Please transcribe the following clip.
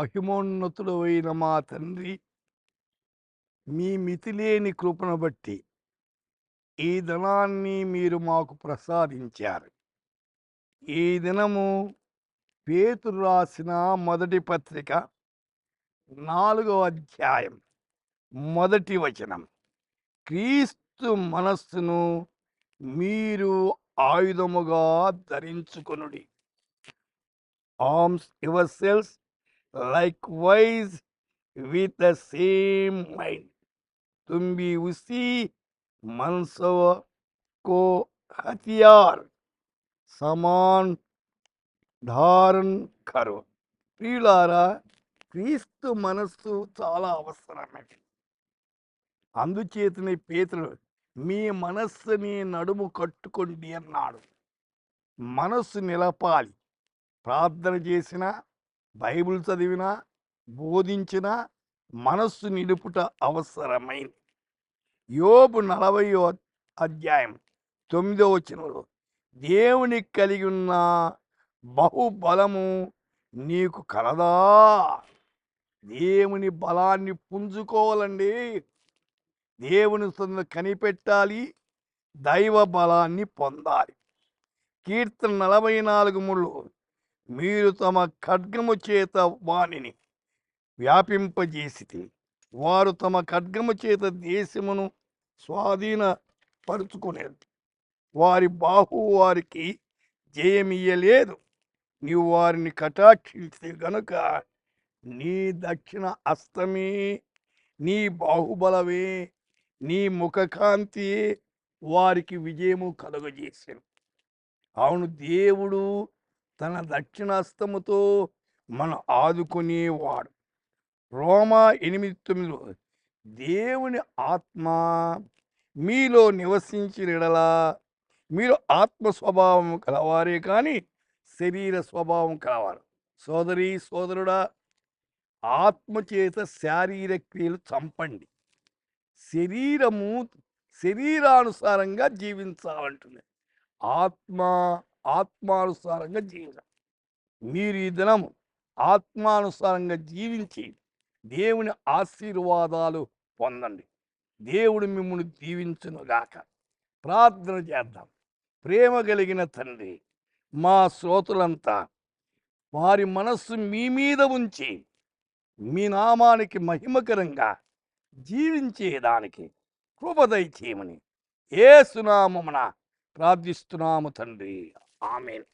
మహిమోన్నతుడు అయిన మా తండ్రి, మీ మితిలేని కృపను బట్టి ఈ దినాన్ని మీరు మాకు ప్రసాదించారు. ఈ దినము పేతురు రాసిన మొదటి పత్రిక 4వ అధ్యాయం మొదటి వచనం. క్రీస్తు మనస్సును మీరు ఆయుధముగా ధరించుకొనుడి. Arms yourselves likewise with the same mind. तुम भी उसी मनसव को हथियार समान ధారణ కరో. ప్రియులారా, క్రీస్తు మనస్సు చాలా అవసరమైనది. అందుచేతనే పేతురు మీ మనస్సుని నడుము కట్టుకోండి అన్నాడు. మనస్సు నిలపాలి. ప్రార్థన చేసినా, బైబిల్ చదివినా, బోధించినా మనస్సు నిలుపుట అవసరమైంది. యోబు 40వ అధ్యాయం 9వ వచనంలో దేవునికి కలిగి ఉన్న బహుబలము నీకు కలదా? దేవుని బలాన్ని పుంజుకోవాలండి. దేవుని సందు కనిపెట్టాలి. దైవ బలాన్ని పొందాలి. కీర్తన 44:3 మీరు తమ ఖడ్గము చేత వాణిని వ్యాపింపజేసితే వారు తమ ఖడ్గము చేత దేశమును స్వాధీనపరుచుకునేది. వారి బాహు వారికి జయమియ్యలేదు. నీవు వారిని కటాక్షించితే గనుక నీ దక్షిణ హస్తమే, నీ బాహుబలమే, నీ ముఖకాంతి వారికి విజయము కలుగజేసాను. అవును, దేవుడు తన దక్షిణాస్తముతో మనం ఆదుకునేవాడు. రోమా 8:9 దేవుని ఆత్మ మీలో నివసించిన యెడల మీరు ఆత్మ స్వభావం కలవారే కానీ శరీర స్వభావం కలవారు. సోదరి సోదరుడా, ఆత్మచేత శారీర క్రియలు చంపండి. శరీరానుసారంగా జీవించాలంటుంది. ఆత్మానుసారంగా జీవించాలి. మీరు ఈ దినం ఆత్మానుసారంగా జీవించి దేవుని ఆశీర్వాదాలు పొందండి. దేవుడు మిమ్మల్ని దీవించునుగాక. ప్రార్థన చేద్దాం. ప్రేమ కలిగిన తండ్రి, మా శ్రోతలంతా వారి మనస్సు మీ మీద ఉంచి మీ నామానికి మహిమకరంగా జీవించేదానికి కృప దయచేయమని యేసు నామమున ప్రార్థిస్తున్నాము తండ్రి. ఆమేన్.